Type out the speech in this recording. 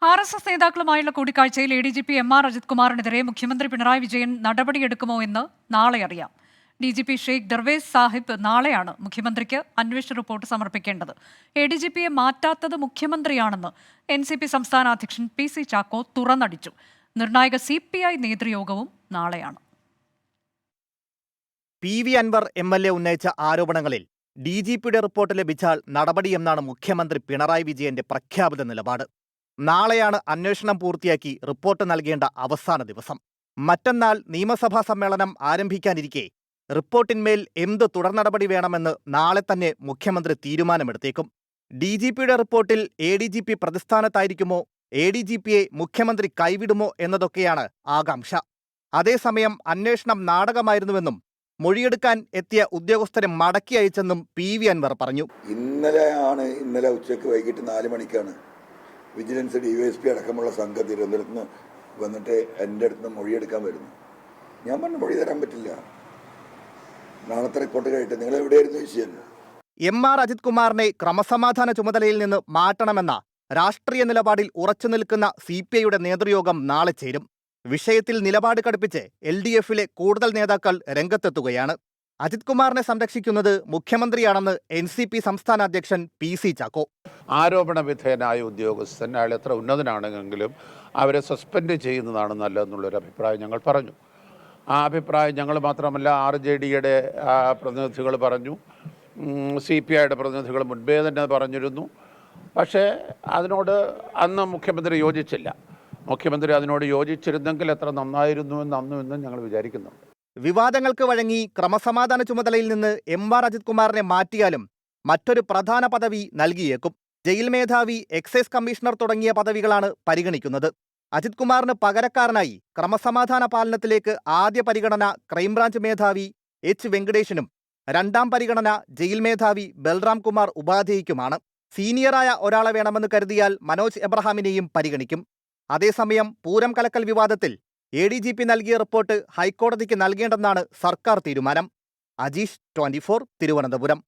RSS നേതാക്കളുമായുള്ള കൂടിക്കാഴ്ചയിൽ ADGP MR Ajith കുമാറിനെതിരെ മുഖ്യമന്ത്രി പിണറായി വിജയൻ നടപടിയെടുക്കുമോ എന്ന് നാളെ അറിയാം. DGP ഷെയ്ഖ് ദർവേസ് സാഹിബ് നാളെയാണ് മുഖ്യമന്ത്രിക്ക് അന്വേഷണ റിപ്പോർട്ട് സമർപ്പിക്കേണ്ടത്. ADGPയെ മാറ്റാത്തത് മുഖ്യമന്ത്രിയാണെന്ന് NCP സംസ്ഥാന അധ്യക്ഷൻ PC ചാക്കോ തുറന്നടിച്ചു. നിർണായക CPI നേതൃയോഗവും നാളെയാണ്. PV അൻവർ MLA ഉന്നയിച്ച ആരോപണങ്ങളിൽ DGPയുടെ റിപ്പോർട്ട് ലഭിച്ചാൽ നടപടിയെന്നാണ് മുഖ്യമന്ത്രി പിണറായി വിജയന്റെ പ്രഖ്യാപിത നിലപാട്. നാളെയാണ് അന്വേഷണം പൂർത്തിയാക്കി റിപ്പോർട്ട് നൽകേണ്ട അവസാന ദിവസം. മറ്റന്നാൾ നിയമസഭാ സമ്മേളനം ആരംഭിക്കാനിരിക്കെ റിപ്പോർട്ടിന്മേൽ എന്ത് തുടർ നടപടി വേണമെന്ന് നാളെ തന്നെ മുഖ്യമന്ത്രി തീരുമാനമെടുത്തേക്കും. DGPയുടെ റിപ്പോർട്ടിൽ ADGP പ്രതിസ്ഥാനത്തായിരിക്കുമോ, ADGPയെ മുഖ്യമന്ത്രി കൈവിടുമോ എന്നതൊക്കെയാണ് ആകാംക്ഷ. അതേസമയം അന്വേഷണം നാടകമായിരുന്നുവെന്നും മൊഴിയെടുക്കാൻ എത്തിയ ഉദ്യോഗസ്ഥരെ മടക്കി അയച്ചെന്നും PV അൻവർ പറഞ്ഞു. ഇന്നലെ ഉച്ചയ്ക്ക് വൈകിട്ട് 4 മണിക്കാണ് വിജിലൻസ് DYSP അടക്കമുള്ള സംഘം തിരുവനന്തപുരത്ത് നിന്ന് വന്നിട്ട് എൻ്റെ അടുത്ത് നിന്ന് മൊഴിയെടുക്കാൻ വരുന്നു. ഞാൻ പറഞ്ഞു മൊഴി തരാൻ പറ്റില്ല, നാളത്തെ റിപ്പോർട്ട് കഴിയിട്ട് നിങ്ങൾ എവിടെയായിരുന്നു ചോദിച്ചത്. MR അജിത് കുമാറിനെ ക്രമസമാധാന ചുമതലയിൽ നിന്ന് മാറ്റണമെന്ന രാഷ്ട്രീയ നിലപാടിൽ ഉറച്ചു നിൽക്കുന്ന CPIയുടെ നേതൃയോഗം നാളെ ചേരും. വിഷയത്തിൽ നിലപാട് കടുപ്പിച്ച് LDFിലെ കൂടുതൽ നേതാക്കൾ രംഗത്തെത്തുകയാണ്. അജിത് കുമാറിനെ സംരക്ഷിക്കുന്നത് മുഖ്യമന്ത്രിയാണെന്ന് NCP സംസ്ഥാന അധ്യക്ഷൻ PC ചാക്കോ. ആരോപണ വിധേയനായ ഉദ്യോഗസ്ഥൻ അയാൾ എത്ര ഉന്നതനാണെങ്കിലും അവരെ സസ്പെൻഡ് ചെയ്യുന്നതാണ് നല്ലതെന്നുള്ളൊരു അഭിപ്രായം ഞങ്ങൾ പറഞ്ഞു. ആ അഭിപ്രായം ഞങ്ങൾ മാത്രമല്ല RJDയുടെ പ്രതിനിധികൾ പറഞ്ഞു, CPIയുടെ പ്രതിനിധികൾ മുൻപേ തന്നെ പറഞ്ഞിരുന്നു. പക്ഷേ അതിനോട് അന്ന് മുഖ്യമന്ത്രി യോജിച്ചില്ല. മുഖ്യമന്ത്രി അതിനോട് യോജിച്ചിരുന്നെങ്കിൽ എത്ര നന്നായിരുന്നുവെന്ന് അന്നും ഇന്നും ഞങ്ങൾ വിചാരിക്കുന്നുണ്ട്. വിവാദങ്ങൾക്ക് വഴങ്ങി ക്രമസമാധാന ചുമതലയിൽ നിന്ന് MR അജിത് കുമാറിനെ മാറ്റിയാലും മറ്റൊരു പ്രധാന പദവി നൽകിയേക്കും. ജയിൽ മേധാവി, എക്സൈസ് കമ്മീഷണർ തുടങ്ങിയ പദവികളാണ് പരിഗണിക്കുന്നത്. അജിത് കുമാറിന് പകരക്കാരനായി ക്രമസമാധാന പാലനത്തിലേക്ക് ആദ്യ പരിഗണന ക്രൈംബ്രാഞ്ച് മേധാവി H വെങ്കടേഷിനും രണ്ടാം പരിഗണന ജയിൽ മേധാവി ബൽറാം കുമാർ ഉപാധ്യായയ്ക്കുമാണ്. സീനിയറായ ഒരാളെ വേണമെന്ന് കരുതിയാൽ മനോജ് എബ്രഹാമിനെയും പരിഗണിക്കും. അതേസമയം പൂരം കലക്കൽ വിവാദത്തിൽ ADGP നൽകിയ റിപ്പോർട്ട് ഹൈക്കോടതിക്ക് നൽകേണ്ടെന്നാണ് സർക്കാർ തീരുമാനം. അജീഷ്, 24, തിരുവനന്തപുരം.